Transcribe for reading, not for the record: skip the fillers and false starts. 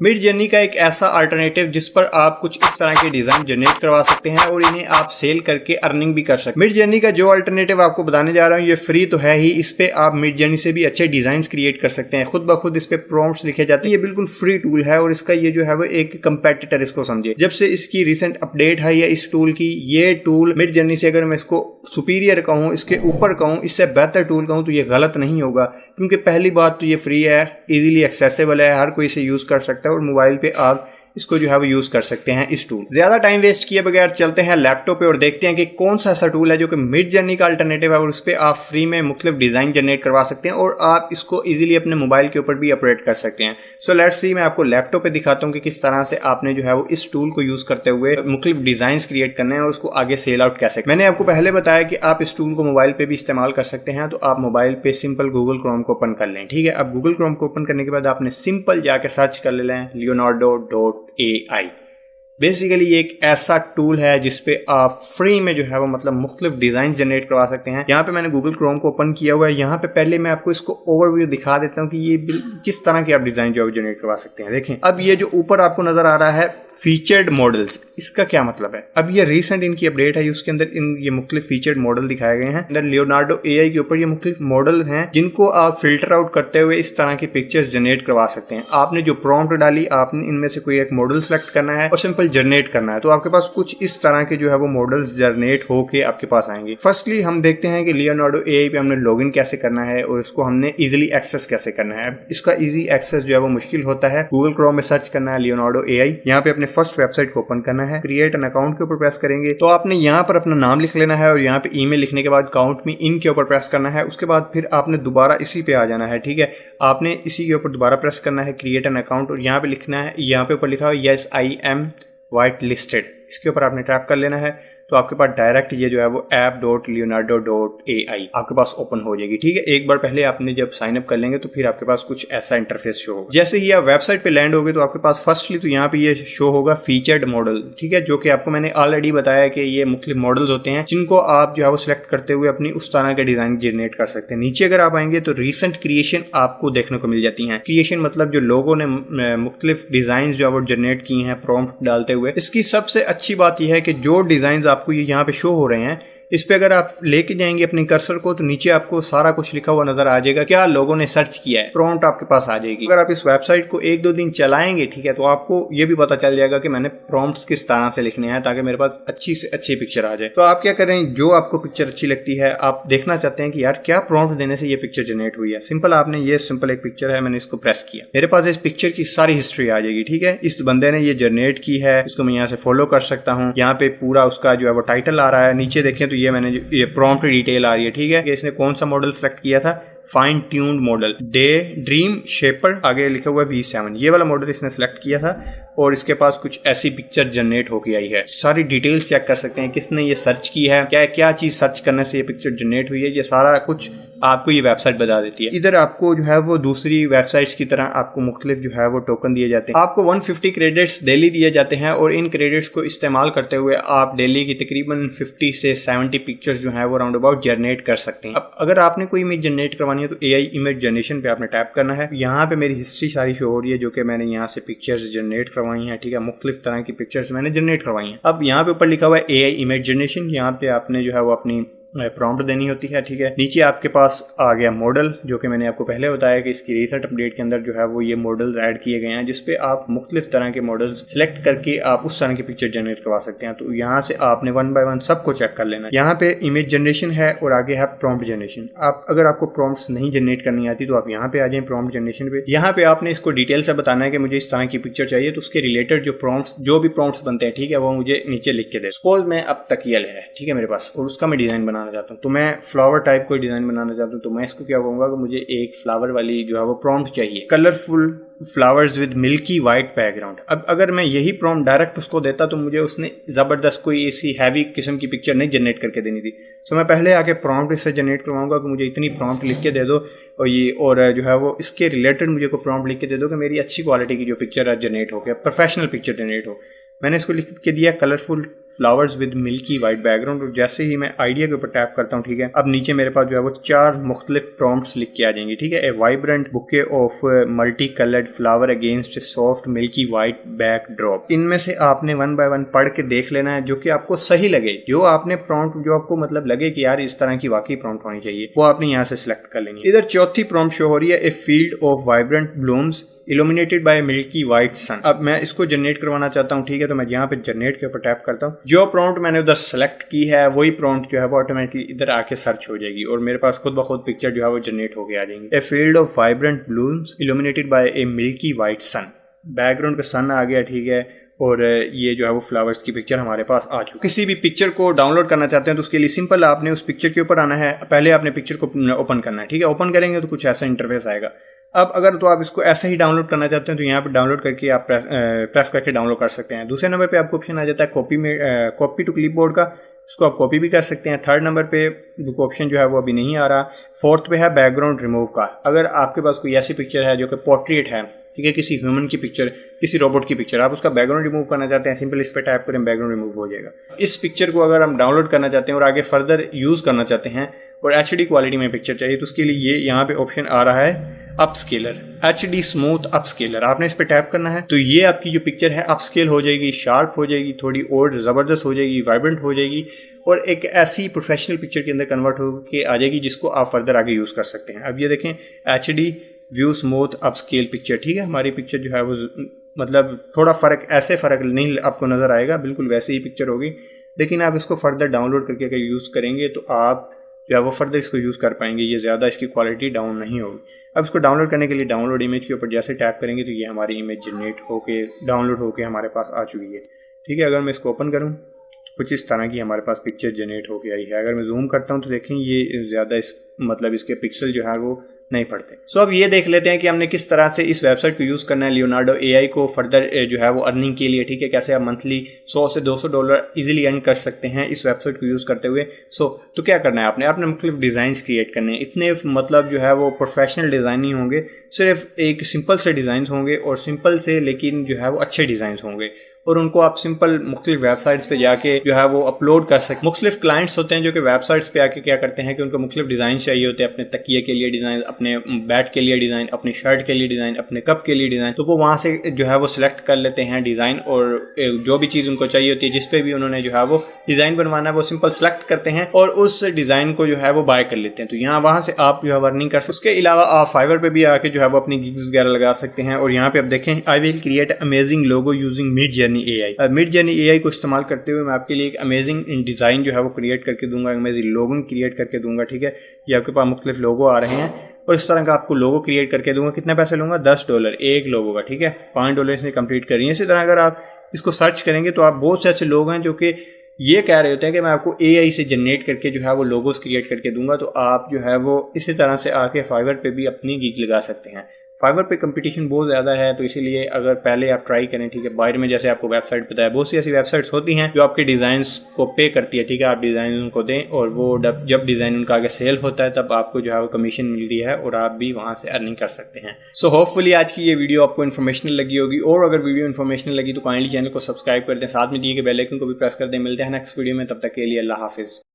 Midjourney का एक ऐसा अल्टरनेटिव जिस पर आप कुछ इस तरह के डिजाइन जनरेट करवा सकते हैं और इन्हें आप सेल करके अर्निंग भी कर सकते हैं। मिडजर्नी का जो अल्टरनेटिव आपको बताने जा रहा हूँ ये फ्री तो है ही, इस पे आप मिडजर्नी से भी अच्छे डिजाइन क्रिएट कर सकते हैं। खुद ब खुद इस पे प्रॉम्प्ट्स लिखे जाते हैं। ये बिल्कुल फ्री टूल है और इसका ये जो है वो एक कंपेटिटर इसको समझे। जब से इसकी रिसेंट अपडेट है या इस टूल की, ये टूल मिडजर्नी से अगर मैं इसको सुपीरियर कहूँ, इसके ऊपर कहूँ, इससे बेहतर टूल कहूँ तो ये गलत नहीं होगा, क्योंकि पहली बात तो ये फ्री है, इजीली एक्सेसिबल है, हर कोई इसे यूज कर सकता है और मोबाइल पे आप इसको जो है वो यूज कर सकते हैं इस टूल। ज्यादा टाइम वेस्ट किए बगैर चलते हैं लैपटॉप पे और देखते हैं कि कौन सा ऐसा टूल है जो कि मिडजर्नी का अल्टरनेटिव है और उस पर आप फ्री में मुख्तलिफ डिजाइन जनरेट करवा सकते हैं और आप इसको इजीली अपने मोबाइल के ऊपर भी ऑपरेट कर सकते हैं। सो लेट्स सी, मैं आपको लैपटॉप पे दिखाता हूँ कि किस तरह से आपने जो है वो इस टूल को यूज करते हुए मुख्तलिफ डिजाइन क्रिएट करने हैं और उसको आगे सेल आउट कैसे। मैंने आपको पहले बताया कि आप इस टूल को मोबाइल पे भी इस्तेमाल कर सकते हैं, तो आप मोबाइल पे सिंपल गूगल क्रोम को ओपन कर लें। ठीक है, अब गूगल क्रोम को ओपन करने के बाद आपने सिंपल जाके सर्च कर लें leonardo.ai। बेसिकली ये एक ऐसा टूल है जिसपे आप फ्री में जो है वो मतलब मुख्तलिफ डिजाइन जनरेट करवा सकते हैं। यहाँ पे मैंने गूगल क्रोम को ओपन किया हुआ है। यहाँ पे पहले मैं आपको इसको ओवरव्यू दिखा देता हूँ कि ये किस तरह के आप डिजाइन जो है जनरेट करवा सकते हैं। देखें, अब ये जो ऊपर आपको नजर आ रहा है फीचर्ड मॉडल्स, इसका क्या मतलब है? अब ये रिसेंट इनकी अपडेट है, उसके अंदर ये मुख्तलिफ फीचर्ड मॉडल दिखाए गए हैं। अंदर लियोनार्डो एआई के ऊपर ये मुख्तलिफ मॉडल हैं जिनको आप फिल्टर आउट करते हुए इस तरह की पिक्चर्स जनरेट करवा सकते हैं। आपने जो प्रॉम्प्ट डाली, आपने इनमें से कोई एक मॉडल सेलेक्ट करना है और सिंपल जनरेट करना है, तो आपके पास कुछ इस तरह के जो है वो मॉडल्स जनरेट होके आपके पास आएंगे। फर्स्टली हम देखते हैं कि लियोनार्डो एआई पे हमने लॉगिन कैसे करना है और इसको हमने इजीली एक्सेस कैसे करना है। इसका इजी एक्सेस जो है वो मुश्किल होता है। गूगल क्रोम में सर्च करना है लियोनार्डो एआई, यहाँ पे अपने फर्स्ट वेबसाइट को ओपन करना है, क्रिएट एन अकाउंट के ऊपर प्रेस करेंगे तो आपने यहाँ पर अपना नाम लिख लेना है और यहाँ पे ईमेल लिखने के बाद काउंट मी इन के ऊपर प्रेस करना है। उसके बाद फिर आपने दोबारा इसी पे आ जाना है। ठीक है, आपने इसी के ऊपर दोबारा प्रेस करना है, क्रिएट एन अकाउंट, और यहाँ पे लिखना है, यहाँ पे ऊपर लिखा है yes I am white listed, इसके ऊपर आपने टैप कर लेना है। तो आपके पास डायरेक्ट ये जो है वो app.leonardo.ai आपके पास ओपन हो जाएगी। ठीक है, एक बार पहले आपने जब साइन अप कर लेंगे तो फिर आपके पास कुछ ऐसा इंटरफेस शो होगा। जैसे ही आप वेबसाइट पे लैंड होगे तो आपके पास फर्स्टली तो यहाँ पे ये शो होगा फीचर्ड मॉडल। ठीक है, जो कि आपको मैंने ऑलरेडी बताया कि ये मुख्तलिफ मॉडल्स होते हैं जिनको आप जो है वो सिलेक्ट करते हुए अपनी उस तरह के डिजाइन जनरेट कर सकते हैं। नीचे अगर आप आएंगे तो रिसेंट क्रिएशन आपको देखने को मिल जाती है। क्रिएशन मतलब जो लोगों ने मुख्तलिफ डिजाइन जो है वो जनरेट किए हैं प्रॉम्प्ट डालते हुए। इसकी सबसे अच्छी बात यह है कि जो डिजाइन आपको यहाँ पे शो हो रहे हैं, इस पे अगर आप लेके जाएंगे अपने कर्सर को तो नीचे आपको सारा कुछ लिखा हुआ नजर आ जाएगा, क्या लोगों ने सर्च किया है, प्रॉम्प्ट आपके पास आ जाएगी। अगर आप इस वेबसाइट को 1-2 दिन चलाएंगे, ठीक है, तो आपको ये भी पता चल जाएगा कि मैंने प्रॉम्प्ट्स किस तरह से लिखने हैं ताकि मेरे पास अच्छी से अच्छी पिक्चर आ जाए। तो आप क्या करें, जो आपको पिक्चर अच्छी लगती है, आप देखना चाहते हैं कि यार क्या प्रॉम्प्ट देने से ये पिक्चर जनरेट हुई है, सिंपल आपने ये सिंपल एक पिक्चर है, मैंने इसको प्रेस किया, मेरे पास इस पिक्चर की सारी हिस्ट्री आ जाएगी। ठीक है, इस बंदे ने ये जनरेट की है, इसको मैं यहाँ से फॉलो कर सकता हूँ। यहाँ पे पूरा उसका जो है वो टाइटल आ रहा है, नीचे देखें तो ये मैंने ये प्रॉम्प्ट डिटेल आ रही है। ठीक है, कि इसने कौन सा मॉडल सेलेक्ट किया था, fine tuned model day dream shaper, आगे लिखा हुआ है V7, ये वाला मॉडल इसने सेलेक्ट किया था और इसके पास कुछ ऐसी पिक्चर जनरेट होके आई है। सारी डिटेल्स चेक कर सकते हैं, किसने ये सर्च की है, क्या क्या चीज सर्च करने से ये पिक्चर जनरेट हुई है, ये सारा कुछ आपको ये वेबसाइट बता देती है। इधर आपको जो है वो दूसरी वेबसाइट्स की तरह आपको मुख्तलिफ जो है वो टोकन दिए जाते हैं। आपको 150 क्रेडिट्स डेली दिए जाते हैं और इन क्रेडिट्स को इस्तेमाल करते हुए आप डेली की तकरीबन 50 से 70 पिक्चर्स जो है वो राउंड अबाउट जनरेट कर सकते हैं। अब अगर आपने कोई इमेज जनरेट करवानी है तो AI इमेज जनरेशन पे आपने टैप करना है। यहाँ पे मेरी हिस्ट्री सारी शो हो रही है जो कि मैंने यहाँ से पिक्चर्स जनरेट करवाई हैं। ठीक है, मुख्तलिफ तरह की पिक्चर्स मैंने जनरेट करवाई हैं। अब यहाँ पे ऊपर लिखा हुआ है AI इमेज जनरेशन, यहाँ पे आपने जो है वो अपनी प्रॉम्प्ट देनी होती है। ठीक है, नीचे आपके पास आ गया मॉडल, जो कि मैंने आपको पहले बताया कि इसकी रिसेंट अपडेट के अंदर जो है वो ये मॉडल्स ऐड किए गए हैं जिसपे आप मुख्तलिफ तरह के मॉडल्स सिलेक्ट करके आप उस तरह की पिक्चर जनरेट करवा सकते हैं। तो यहाँ से आपने 1 बाय 1 सबको चेक कर लेना है। यहाँ पे इमेज जनरेशन है और आगे है प्रॉम्प्ट जनरेशन। आप अगर आपको प्रॉम्प्ट्स नहीं जनरेट करनी आती तो आप यहाँ पे आ जाए प्रॉम्प्ट जनरेशन पे। यहाँ पे आपने इसको डिटेल से बताना है कि मुझे इस तरह की पिक्चर चाहिए, तो उसके रिलेटेड जो भी प्रॉम्प्ट्स बनते हैं, ठीक है, वो मुझे नीचे लिख के दे। सपोज मैं अब तकिया है, ठीक है, मेरे पास, और उसका मैं डिजाइन बनाना चाहता हूँ, तो मैं फ्लावर टाइप कोई डिजाइन बनाना चाहता हूँ, तो मैं इसको क्या कहूँगा कि मुझे एक फ्लावर वाली जो है वो प्रॉम्प्ट चाहिए, colourful flowers with milky white background. अब अगर मैं यही प्रॉम्प्ट डायरेक्ट उसको देता तो मुझे उसने जबरदस्त कोई ऐसी हैवी किस्म की पिक्चर नहीं जनरेट करके देनी थी। तो मैं पहले आके प्रॉम्प्ट इससे जनरेट करवाऊंगा कि मुझे इतनी प्रॉम्प्ट लिख के दे दो और जो है वो इसके रिलेटेड मुझे को प्रॉम्प्ट लिख के दे दो कि मेरी अच्छी क्वालिटी की जो पिक्चर जनरेट हो, गया प्रोफेशनल पिक्चर जनरेट हो। मैंने इसको लिख के दिया colourful flowers with milky white background. और जैसे ही मैं आइडिया के ऊपर टैप करता हूँ, ठीक है, अब नीचे मेरे पास जो है वो 4 मुख्तलिफ प्रॉम्प्ट्स लिख के आ जाएंगे, ठीक है। A vibrant bouquet of multi coloured flower against soft milky white backdrop. इनमें से आपने 1 बाय 1 पढ़ के देख लेना है, जो कि आपको सही लगे, जो आपने प्रॉम्प्ट जो आपको मतलब लगे कि यार इस तरह की वाकई प्रॉम्प्ट होनी चाहिए, वो आपने यहाँ से सिलेक्ट कर लेनी है। इधर चौथी प्रॉम्प्ट शो हो रही है, a field of vibrant blooms illuminated by milky white sun. अब मैं इसको जनरेट करवाना चाहता हूँ, ठीक है, तो मैं यहाँ पे जनरेट के ऊपर टैप करता हूँ। जो प्रॉम्प्ट मैंने उधर सेलेक्ट की है वही प्रॉम्प्ट जो है वो ऑटोमेटिकली इधर आके सर्च हो जाएगी और मेरे पास खुद ब खुद पिक्चर जो है वो जनरेट होके आ जाएंगी। A field of vibrant blooms illuminated by a milky white sun. Background पे सन आ गया, ठीक है, और ये जो है वो फ्लावर्स की पिक्चर हमारे पास आ चुकी है। किसी भी पिक्चर को डाउनलोड करना चाहते हैं तो उसके लिए सिंपल आपने उस पिक्चर के ऊपर आना है, पहले आपने पिक्चर को ओपन करना है, ठीक है। ओपन करेंगे तो कुछ ऐसा इंटरफेस आएगा। अब अगर तो आप इसको ऐसे ही डाउनलोड करना चाहते हैं तो यहाँ पे डाउनलोड करके आप प्रेस करके डाउनलोड कर सकते हैं। दूसरे नंबर पे आपको ऑप्शन आ जाता है कॉपी टू क्लिपबोर्ड का, इसको आप कॉपी भी कर सकते हैं। थर्ड नंबर पे ऑप्शन जो है वो अभी नहीं आ रहा। फोर्थ पे है बैकग्राउंड रिमूव का। अगर आपके पास कोई ऐसी पिक्चर है जो कि पोर्ट्रेट है, ठीक है, किसी ह्यूमन की पिक्चर, किसी रोबोट की पिक्चर, आप उसका बैकग्राउंड रिमूव करना चाहते हैं, सिंपल इस पे टाइप करें, बैकग्राउंड रिमूव हो जाएगा। इस पिक्चर को अगर हम डाउनलोड करना चाहते हैं और आगे फर्दर यूज करना चाहते हैं और HD क्वालिटी में पिक्चर चाहिए तो उसके लिए ये यहाँ पे ऑप्शन आ रहा है अपस्केलर, HD स्मूथ अपस्केलर। आपने इस पे टैप करना है तो ये आपकी जो पिक्चर है अपस्केल हो जाएगी, शार्प हो जाएगी, थोड़ी और जबरदस्त हो जाएगी, वाइब्रेंट हो जाएगी और एक ऐसी प्रोफेशनल पिक्चर के अंदर कन्वर्ट होकर आ जाएगी जिसको आप फर्दर आगे यूज कर सकते हैं। अब ये देखें HD view smooth upscale picture, ठीक है। हमारी पिक्चर जो है वो मतलब थोड़ा फर्क, ऐसे फर्क नहीं आपको नजर आएगा, बिल्कुल वैसे ही पिक्चर होगी, लेकिन आप इसको फर्दर डाउनलोड करके अगर यूज करेंगे तो आप जो है वो फर्दर इसको यूज कर पाएंगे, ये ज्यादा इसकी क्वालिटी डाउन नहीं होगी। अब इसको डाउनलोड करने के लिए डाउनलोड इमेज के ऊपर जैसे टैप करेंगे तो ये हमारी इमेज जनरेट होके डाउनलोड होके हमारे पास आ चुकी है, ठीक है। अगर मैं इसको ओपन करूँ कुछ इस तरह की हमारे पास पिक्चर जनरेट होके आई है। अगर मैं जूम करता हूँ तो देखें ये ज्यादा इस मतलब इसके पिक्सल जो है वो नहीं पड़ते। सो अब ये देख लेते हैं कि हमने किस तरह से इस वेबसाइट को यूज करना है लियोनार्डो AI को फर्दर जो है वो अर्निंग के लिए, ठीक है। कैसे आप मंथली $100 से $200 इजीली अर्न कर सकते हैं इस वेबसाइट को यूज करते हुए। तो क्या करना है, आपने मुख्तलिफ डिजाइन क्रिएट करने हैं। इतने मतलब जो है वो प्रोफेशनल डिजाइन नहीं होंगे, सिर्फ एक सिंपल से डिजाइन होंगे और सिंपल से लेकिन जो है वो अच्छे डिजाइन होंगे और उनको आप सिंपल मुख्तलिफ वेबसाइट्स पे जाके जो है वो अपलोड कर सकते हैं। मुख्तलिफ क्लाइंट्स होते हैं जो कि वेबसाइट्स पे आके क्या करते हैं कि उनको मुख्तलिफ डिज़ाइन चाहिए होते हैं, अपने तकिए के लिए डिज़ाइन, अपने बैट के लिए डिज़ाइन, अपनी शर्ट के लिए डिज़ाइन, अपने कप के लिए डिज़ाइन, तो वो वहाँ से जो है वो सिलेक्ट कर लेते हैं डिज़ाइन और जो भी चीज़ उनको चाहिए होती है, जिस पे भी उन्होंने जो है वो डिज़ाइन बनवाना है, वो सिंपल सेलेक्ट करते हैं और उस डिज़ाइन को जो है वो बाय कर लेते हैं। तो यहाँ वहाँ से आप जो है अर्निंग कर सकते हैं। उसके अलावा आप फाइवर पे भी आके जो है वो अपनी गिग्स वगैरह लगा सकते हैं। और यहाँ पे आप देखें, I will create amazing logo using Midjourney AI। Midjourney AI को इस्तेमाल करते हुए मैं आपके लिए एक अमेजिंग डिज़ाइन जो है वो क्रिएट करके दूंगा, अमेजिंग लोगो क्रिएट करके दूंगा, ठीक है। ये आपके पास मुख्तलिफ लोगो आ रहे हैं और इस तरह का आपको लोगो क्रिएट करके दूंगा। कितने पैसे लूंगा? $10 एक लोगो का, ठीक है। $5 इसने कंप्लीट करी है। इसी तरह अगर आप इसको सर्च करेंगे तो आप बहुत से ऐसे लोग हैं जो कि ये कह रहे होते हैं कि मैं आपको AI से जनरेट करके जो है वो लोगोस क्रिएट करके दूंगा। तो आप जो है वो इसी तरह से आके फाइवर पे भी अपनी गिग लगा सकते हैं। फाइवर पे कंपटीशन बहुत ज़्यादा है, तो इसीलिए अगर पहले आप ट्राई करें, ठीक है। बाहर में जैसे आपको वेबसाइट पता है, बहुत सी ऐसी वेबसाइट्स होती हैं जो आपके डिज़ाइंस को पे करती है, ठीक है। आप डिज़ाइन उनको दें और वो जब डिज़ाइन उनका आगे सेल होता है तब आपको जो है वो कमीशन मिलती है और आप भी वहाँ से अर्निंग कर सकते हैं। सो होपफुली आज की ये वीडियो आपको इन्फॉर्मेशनल लगी होगी और अगर वीडियो इन्फॉर्मेशनल लगी तो काइंडली चैनल को सब्सक्राइब कर दें, साथ में दिए गए बेल आइकन को भी प्रेस कर दें। मिलते हैं नेक्स्ट वीडियो में, तब तक के लिए अल्लाह हाफिज़।